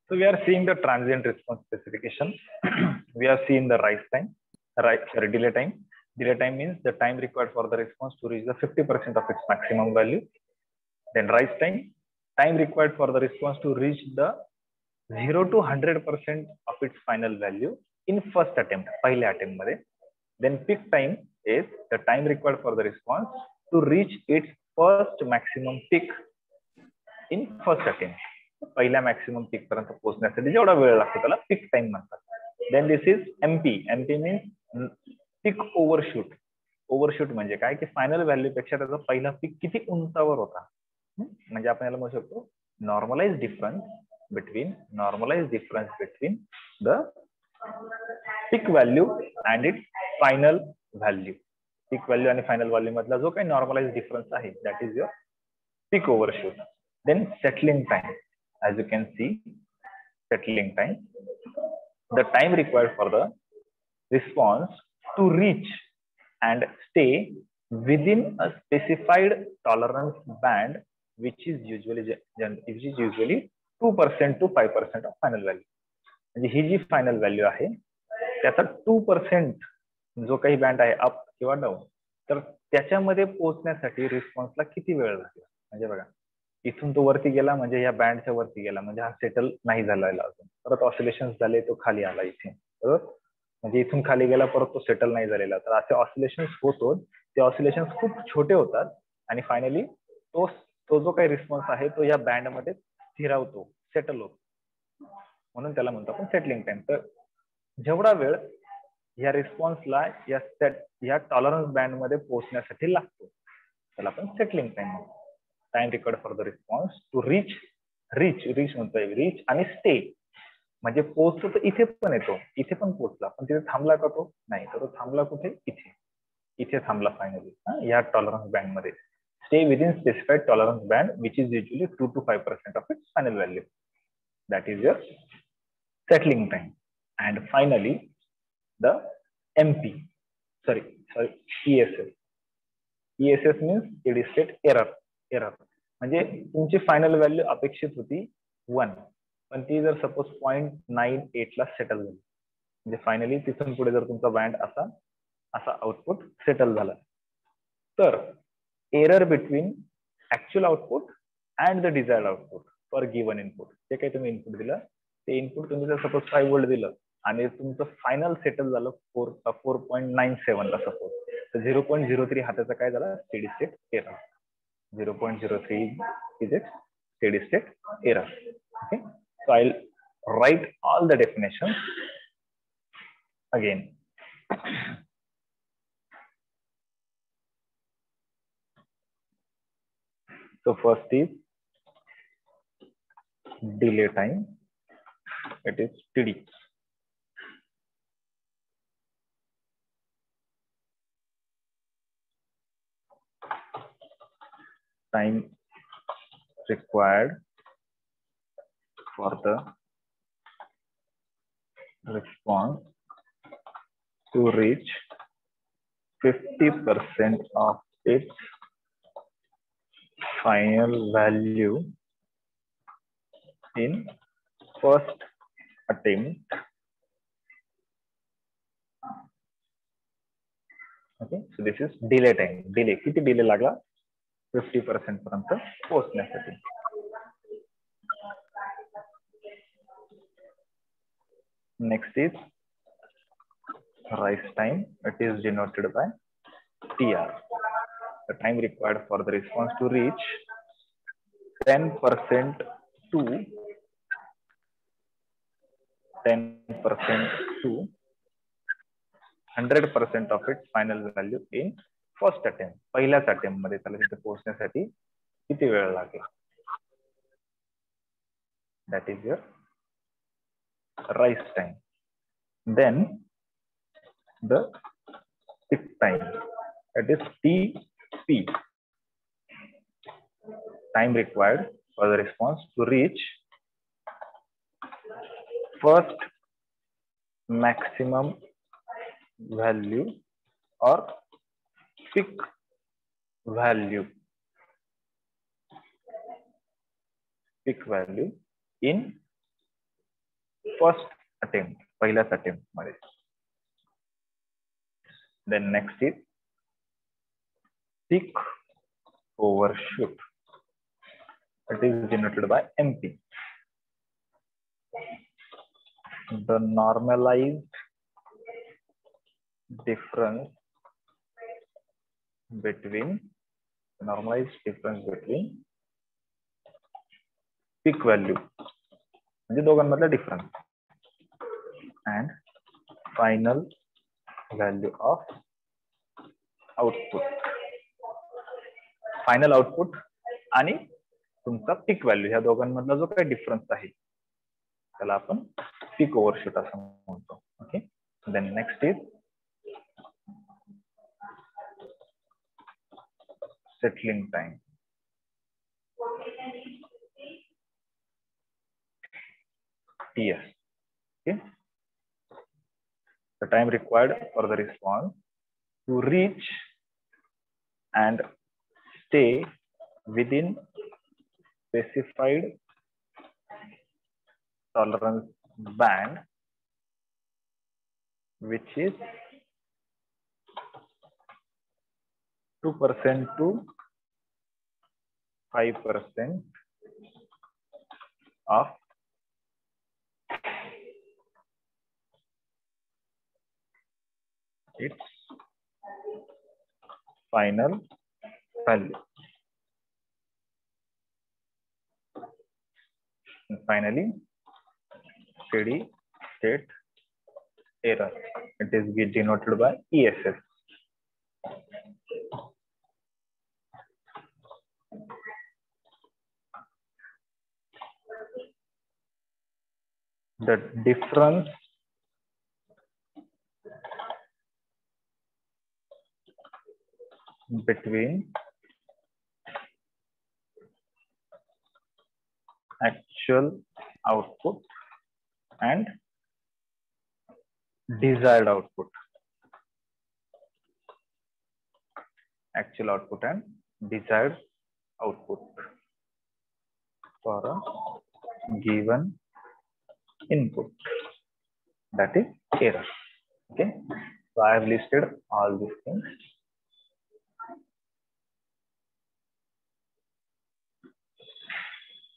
So we are seeing the transient response specification. We have seen the rise time, delay time. Delay time means the time required for the response to reach the 50% of its maximum value. Then rise time required for the response to reach the 0 to 100% of its final value in first attempt, पहिल्या attempt मध्ये. Then peak time is the time required for the response to reach its first maximum peak in first attempt. पहिल्या maximum peak पर्यंत पोहोचण्यासाठी जेवढा वेळ लागतो त्याला peak time म्हणतात. Then this is MP. MP means peak overshoot. Overshoot म्हणजे काय की फायनल व्हॅल्यू पेक्षा त्याचा पहिला पीक किती उंचावर होता. म्हणजे आपण याला म्हणू शकतो normalise difference between the peak value and it final value. Peak value आणि फायनल व्हॅल्यू मधला जो काही नॉर्मलाइज डिफरन्स आहे that is your peak overshoot. Then settling time, as you can see, settling time, the time required for the response to reach and stay within a specified tolerance band, which is usually 2% to 5% of final value. म्हणजे ही जी final value आहे त्याचा 2% जो काही band आहे up किंवा down, तर त्याच्यामध्ये पोहोचण्यासाठी रिस्पॉन्सला किती वेळ लागेल. म्हणजे बघा, इथून तो वरती गेला म्हणजे या बँडच्या वरती गेला म्हणजे हा सेटल नाही झाला अजून, परत ऑसिलेशन झाले तो खाली आला इथे, बरोबर. म्हणजे इथून खाली गेला परत तो सेटल नाही झालेला. तर असे ऑसिलेशन होतो. ते ऑसिलेशन खूप छोटे होतात आणि फायनली तो जो काही रिस्पॉन्स आहे तो या बँड मध्ये स्थिरावतो, सेटल होतो. म्हणून त्याला म्हणतो आपण सेटलिंग टाइम. तर जेवढा वेळ या रिस्पॉन्सला या टॉलरन्स बँड मध्ये पोहोचण्यासाठी लागतो त्याला आपण सेटलिंग टाइम म्हणतो. Time required for the response to reach म्हणतोय, रीच आणि स्टे म्हणजे पोहोचतो तर इथे पण येतो, इथे पण पोहोचला पण तिथे थांबला का तो नाही. तर तो थांबला कुठे, इथे थांबला फायनली या टॉलरन्स बँड मध्ये. Stay within specified tolerance band which is usually 2 to 5% of its final value. That is your settling time. And finally the MP ESS. ESS means steady state error. म्हणजे तुमची final value अपेक्षित होती 1, पण ती जर suppose 0.98 ला settle झाली म्हणजे finally तिथून पुढे जर तुमचा बँड असा आउटपुट सेटल झाला तर error between actual output and the desired output for given input. जे काही तुम्ही इनपुट दिलं ते इनपुट तुम्ही जर सपोज 5 व्होल्ट दिलं आणि तुमचं फायनल सेटल झालं 4.97 ला सपोज, तर 0.03 हा त्याचा काय झाला steady state error. 0.03 is its steady state error. Okay, so I'll write all the definitions again. So first is delay time. It is TD. Time required for the response to reach 50% of its final value in first attempt. Okay, so this is delay time. Delay किती delay लागला 50% पर्यंत पोहोचण्यासाठी. Next is rise time. It is denoted by TR. The time required for the response to reach 10% to 100% of its final value in first attempt. पहिल्याच attempt मध्ये त्याला तिथे पोहोचण्यासाठी किती वेळ लागेल. That is your rise time. Then the peak time, that is TP. Time required for the response to reach first maximum value or peak value in first attempt, पहिल्याच attempt मध्ये. Then next is peak overshoot. It is denoted by MP. The normalized difference between peak value म्हणजे दोघांमधला difference and final value of output. Final output आणि तुमचा peak value ह्या दोघांमधला जो काही difference आहे त्याला आपण पीक ओव्हरशूट असं म्हणतो. Okay. Then next is settling time. TS. Okay. The time required for the response to reach and stay within specified tolerance band, which is 2% to 5% of its final value. And finally, steady state error. It is denoted by ESS. The difference between actual output and desired output. Actual output and desired output for a given input, that is error. Okay, so I have listed all these things.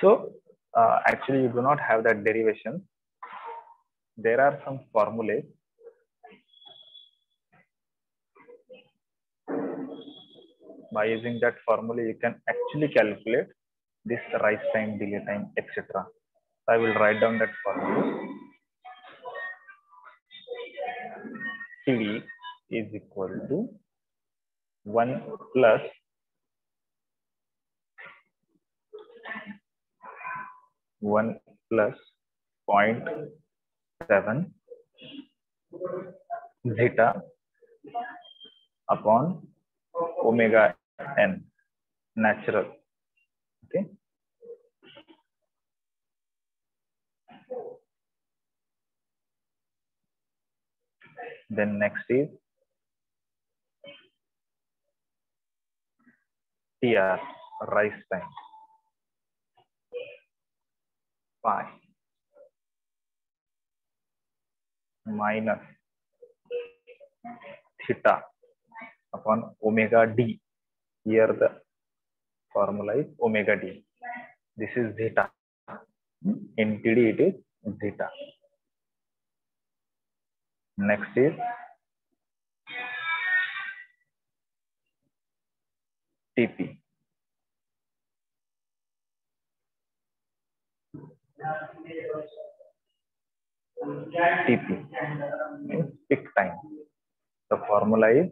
So actually you do not have that derivation. There are some formulas. By using that formula you can actually calculate this rise time, delay time, etc. I will write down that formula. TD is equal to 1 plus (1 plus 0.7 zeta upon omega n natural. Okay. Then next is TR, rise time, pi minus theta upon omega d. Here the formula is omega d. This is zeta. In TD it is zeta. Next is TP. TP means peak time. The formula is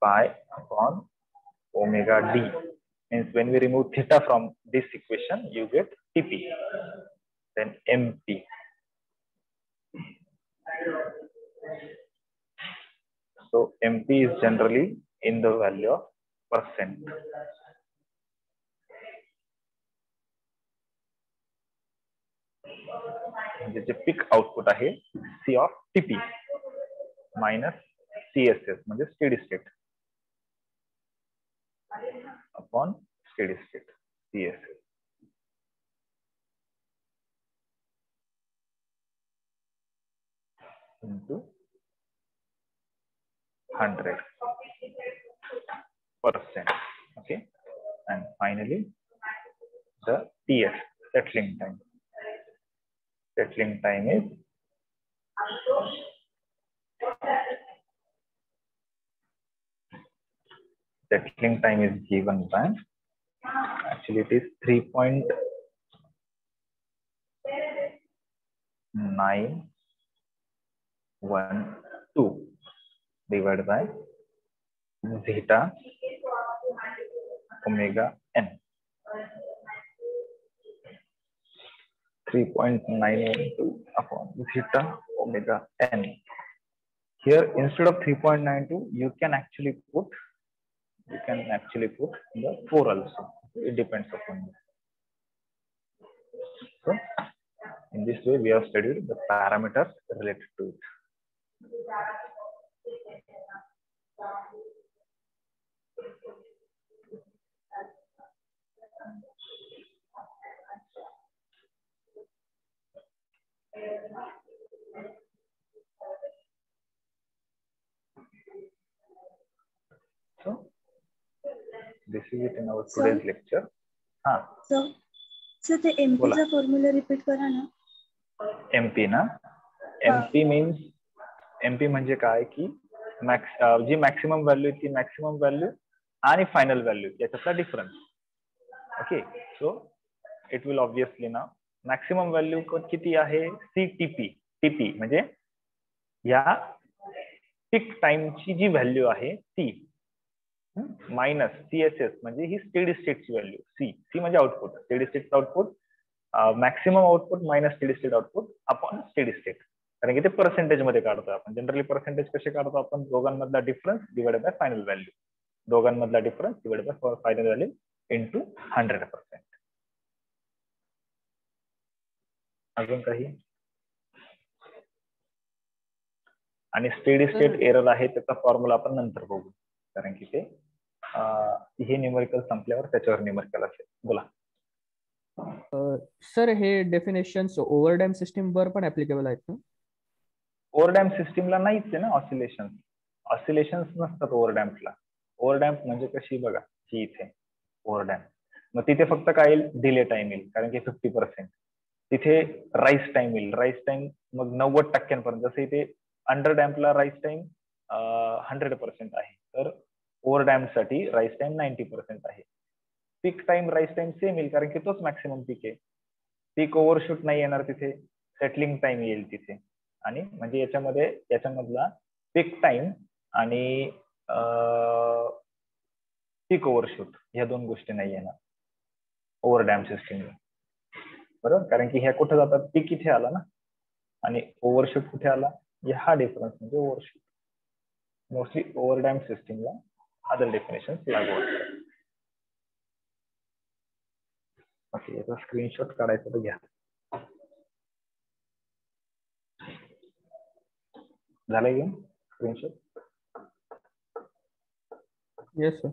pi upon omega d. Means when we remove theta from this equation, you get TP. Then MP. So MP is generally in the value of percent. J peak output आहे C of TP minus CSS म्हणजे steady state upon steady state CSS. into 100%. Okay, and finally the TS, settling time. Settling time is given by, actually it is 3.912 divided by zeta omega n. 3.912 upon zeta omega n. Here instead of 3.92 you can actually put the 4 also. It depends upon you. So in this way we have studied the parameters related to it. So this is it in our today's lecture. So the MP चा formula repeat करा ना. MP ना, MP means, MP म्हणजे काय की जी maximum value ती maximum value आणि final value याच्यातला difference. Okay, so it will obviously ना मॅक्सिमम व्हॅल्यू किती आहे, CTP. TP म्हणजे या पीक टाइमची जी व्हॅल्यू आहे ती मायनस CSS म्हणजे ही स्टेडी स्टेटची व्हॅल्यू. सी म्हणजे output, steady state output, maximum output minus steady state output upon steady state. कारण की ते पर्सेंटेज मध्ये काढतो आपण. जनरली पर्सेंटेज कसे काढतो आपण, दोघांमधला difference divided by final value. दोघांमधला difference divided by final value into 100%. अजून काही? आणि स्टेडी स्टेट एरर आहे त्याचा फॉर्म्युला आपण नंतर बघू, कारण की ते हे न्यूमेरिकल संपल्यावर त्याच्यावर न्यूमेरिकल असेल. बोला सर, हे डेफिनेशन्स ओव्हरडॅम सिस्टीम वर पण ऍप्लिकेबल आहेत ना? ओव्हरडॅम्प सिस्टीमला नाहीच आहे ना ऑसिलेशन्स नसतात ओव्हरडॅम्पला. ओव्हरडॅम्प म्हणजे कशी बघा की इथे ओव्हरडॅम्प, मग तिथे फक्त काय येईल, डिले टाइम येईल कारण की 50%. तिथे राईस टाइम येईल, राईस टाइम मग 90% जसं इथे अंडर डॅम्पला राईस टाइम 100% आहे, तर ओव्हरडॅम्प साठी राईस टाइम 90% आहे. Peak time rice time same येईल कारण की तोच मॅक्सिमम पीक आहे. पीक ओव्हरशूट नाही येणार तिथे, सेटलिंग टाइम येईल तिथे. आणि म्हणजे याच्यामधला पीक टाइम आणि पीक ओव्हरशूट ह्या दोन गोष्टी नाही येणार ओव्हरडॅम्प सिस्टीमला, बरोबर. कारण की ह्या कुठे जातात, पीक इथे आला ना आणि ओव्हरशूट कुठे आला, हा डिफरन्स म्हणजे ओव्हरशूट. मोस्टली ओव्हरडॅम्प सिस्टीमला अदर डेफिनेशन लागू असतात. ओके, याचा स्क्रीनशॉट काढायचा तर घ्या. झालं घेऊन स्क्रीनशॉट? Yes sir.